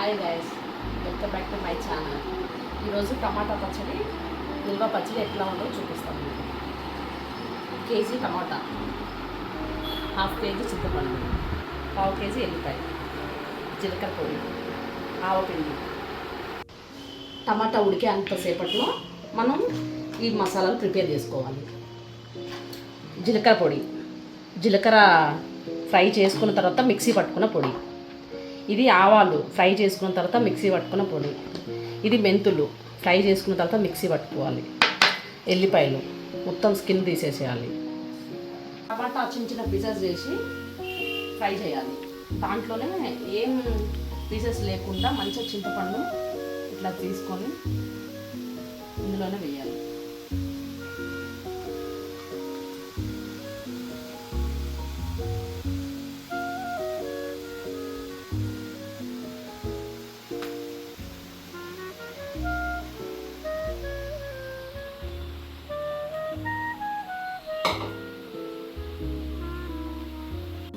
Hi guys, welcome back to my channel. ఈరోజు టమాటా పచ్చడి, నిల్వ పచ్చడి ఎట్లా ఉందో చూపిస్తాను. కేజీ టమాటా, హాఫ్ కేజీ చింతపండు, పావు కేజీ ఎల్లిపాయ, జీలకర్ర పొడి, ఆవపిండి. టమాటా ఉడికే అంతసేపట్లో మనం ఈ మసాలాలు ప్రిపేర్ చేసుకోవాలి. జీలకర్ర పొడి, జీలకర్ర ఫ్రై చేసుకున్న తర్వాత మిక్సీ పట్టుకున్న పొడి. ఇది ఆవాలు ఫ్రై చేసుకున్న తర్వాత మిక్సీ పట్టుకున్న పొడి. ఇది మెంతులు ఫ్రై చేసుకున్న తర్వాత మిక్సీ పట్టుకోవాలి. ఎల్లిపాయలు మొత్తం స్కిన్ తీసేసేయాలి. టమాటా చిన్న చిన్న పీసెస్ చేసి ఫ్రై చేయాలి. దాంట్లోనే ఏం పీసెస్ లేకుండా మంచిగా చింతపండు ఇట్లా తీసుకొని ఇందులోనే వేయాలి.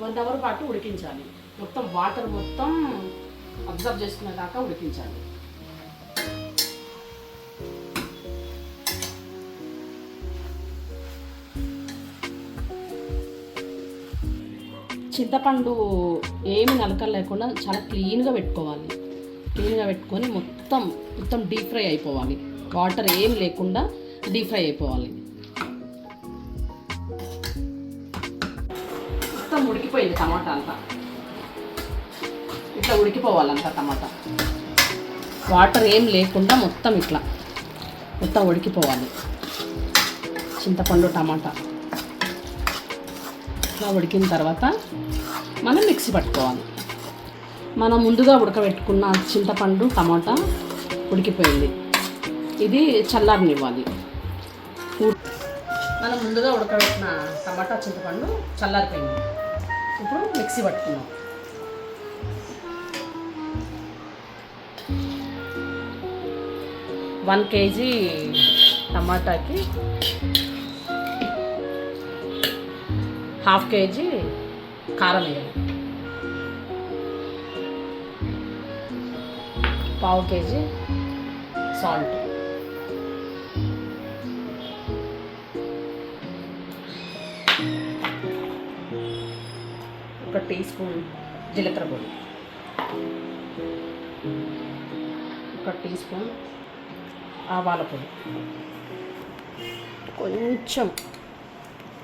వన్ అవర్ పాటు ఉడికించాలి. మొత్తం వాటర్ మొత్తం అబ్జర్వ్ చేసుకునే దాకా ఉడికించాలి. చింతపండు ఏమి నలకలు లేకుండా చాలా క్లీన్గా పెట్టుకోవాలి. క్లీన్గా పెట్టుకొని మొత్తం డీప్ ఫ్రై అయిపోవాలి. వాటర్ ఏం లేకుండా డీప్ ఫ్రై అయిపోవాలి. మొత్తం ఉడికిపోయింది టమాటా అంతా. ఇట్లా ఉడికిపోవాలంతా టమాటా. వాటర్ ఏం లేకుండా మొత్తం ఉడికిపోవాలి. చింతపండు టమాటా ఇట్లా ఉడికిన తర్వాత మనం మిక్సీ పట్టుకోవాలి. మనం ముందుగా ఉడకబెట్టుకున్న చింతపండు టమాటా ఉడికిపోయింది. ఇది చల్లారనివ్వాలి. మనం ముందుగా ఉడకబెట్టిన టమాటా చింతపండు చల్లారిపోయింది. ఇప్పుడు మిక్సీ పట్టుకున్నాం. వన్ కేజీ టమాటాకి హాఫ్ కేజీ కారం వేయాలి. పావు కేజీ సాల్ట్, ఒక టీ స్పూన్ జీలకర్ర పొడి, ఒక టీ స్పూన్ ఆవాల పొడి, కొంచెం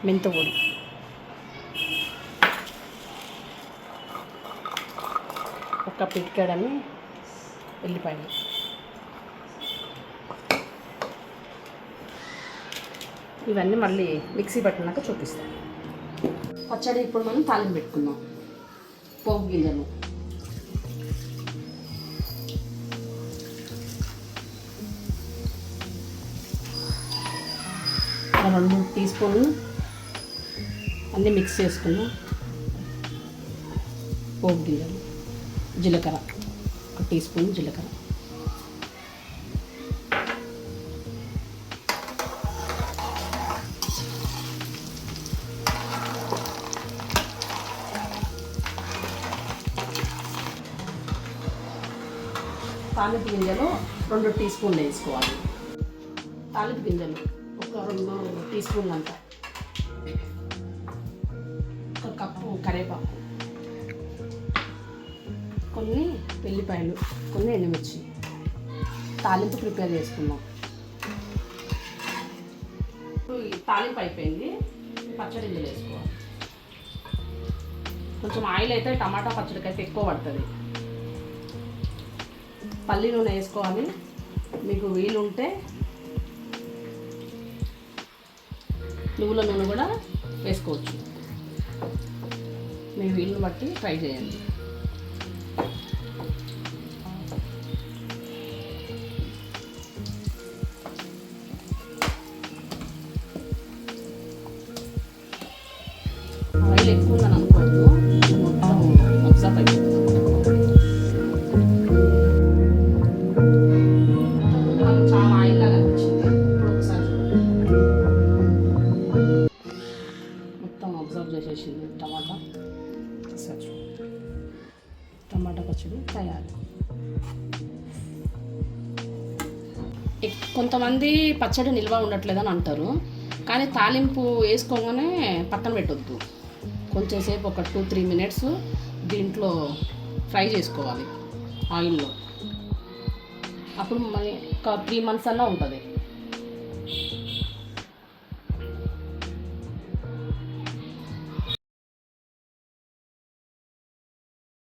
మెంత పొడి, ఒక పిడికెడని ఎల్లిపాయలు. ఇవన్నీ మళ్ళీ మిక్సీ పట్టినాక చూపిస్తాం. పచ్చడి ఇప్పుడు మనం తాలింపు పెట్టుకుందాం. పోపు గింజలు, ఒక 2 టీ స్పూన్లు అన్నీ మిక్స్ చేసుకున్నాం. పోపు గింజలు, జీలకర్ర, ఒక టీ స్పూన్ జీలకర్ర, తాలింపు గింజలు 2 టీ స్పూన్లు వేసుకోవాలి. తాలింపు గింజలు ఒక 2 టీ స్పూన్లు అంతా, ఒక కప్పు కరివేపాకు, కొన్ని వెల్లిపాయలు, కొన్ని ఎండుమిర్చి. తాలింపు ప్రిపేర్ చేసుకున్నాం. ఈ తాలింపు అయిపోయింది. పచ్చడి ఇందులో వేసుకోవాలి. కొంచెం ఆయిల్ అయితే టమాటా పచ్చడికి అయితే ఎక్కువ పడుతుంది. పల్లి నూనె వేసుకోవాలి. మీకు వీలుంటే నువ్వుల నూనె కూడా వేసుకోవచ్చు. మీ వీలుని బట్టి ట్రై చేయండి. ఆయిల్ ఎక్కువ ఉందని అనుకోవద్దు, మొత్తం అబ్జర్వ్ అయిపోతుంది. చేసేసింది టమాటా పచ్చడి తయారు. కొంతమంది పచ్చడి నిల్వ ఉండట్లేదని అంటారు, కానీ తాలింపు వేసుకోగానే పక్కన పెట్టొద్దు. కొంచెం సేపు ఒక 2-3 మినిట్స్ దీంట్లో ఫ్రై చేసుకోవాలి ఆయిల్లో. అప్పుడు మరి ఒక 3 months అన్నా ఉంటుంది.